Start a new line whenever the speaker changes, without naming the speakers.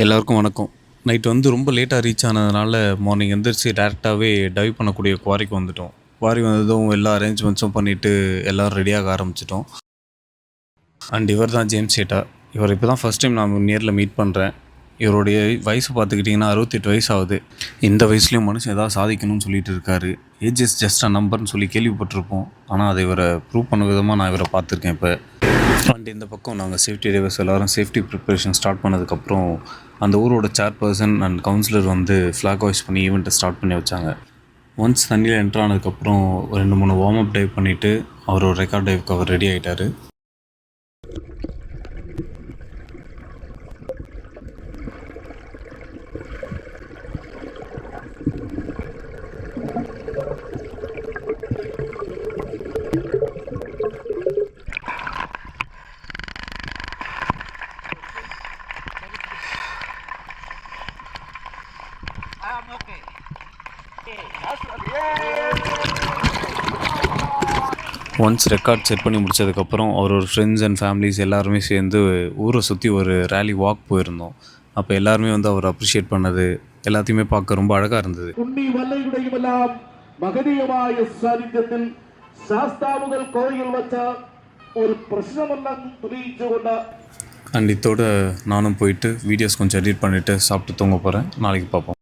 எல்லாருக்கும் வணக்கம். நைட் ரொம்ப லேட்டாக ரீச் ஆனதுனால மார்னிங் எந்திரிச்சு டேரெக்டாகவே டைவ் பண்ணக்கூடிய குவாரிக்கு வந்துட்டோம். குவாரி வந்ததும் எல்லா அரேஞ்ச்மெண்ட்ஸும் பண்ணிவிட்டு எல்லோரும் ரெடியாக ஆரம்பிச்சிட்டோம். அண்ட் இவர் தான் ஜேம்ஸ் சேட்டா. இவர் இப்போ தான் ஃபஸ்ட் டைம் நான் நேரில் மீட் பண்ணுறேன். இவருடைய வயசு பார்த்துக்கிட்டிங்கன்னா 68 வயசு ஆகுது. இந்த வயசுலேயும் மனுஷன் ஏதாவது சாதிக்கணும்னு சொல்லிட்டு இருக்காரு. ஏஜ் இஸ் ஜஸ்ட் அ நம்பர்னு சொல்லி கேள்விப்பட்டிருப்போம். ஆனால் அதை இவரை ப்ரூவ் பண்ண விதமாக நான் இவரை பார்த்துருக்கேன் இப்போ. அண்ட் இந்த பக்கம் நாங்கள் சேஃப்டி டிரைவர்ஸ் எல்லோரும் சேஃப்டி ப்ரிப்பரேஷன் ஸ்டார்ட் பண்ணதுக்கப்புறம் அந்த ஊரோட சேர்பர்சன் அண்ட் கவுன்சிலர் ஃப்ளாக் ஹாய்ஸ் பண்ணி ஈவெண்ட்டை ஸ்டார்ட் பண்ணி வச்சாங்க. ஒன்ஸ் தண்ணியில் என்ட்ரு ஆனதுக்கப்புறம் 2-3 வார்ம் அப் டைவ் பண்ணிவிட்டு அவர் ஒரு ரெக்கார்ட் டைவுக்கு அவர் ரெடி ஆகிட்டார். ஒன்ஸ் ரெக்கார்ட் செட் பண்ணி முடிச்சதுக்கப்புறம் அவரோட ஃப்ரெண்ட்ஸ் அண்ட் ஃபேமிலிஸ் எல்லாருமே சேர்ந்து ஊரை சுற்றி ஒரு ரேலி வாக் போயிருந்தோம். அப்போ எல்லாருமே அவர் அப்ரிஷியேட் பண்ணது எல்லாத்தையுமே பார்க்க ரொம்ப அழகாக இருந்தது. மகதீயமாய சாநித்தியத்தில் சாஸ்தாவுகள் கோயில் வச்ச ஒரு பிரச்சனைமெல்லாம் துணிச்சு கொண்ட அண்ட் இதோட நானும் போயிட்டு வீடியோஸ் கொஞ்சம் எடிட் பண்ணிவிட்டு சாப்பிட்டு தூங்க போகிறேன். நாளைக்கு பார்ப்போம்.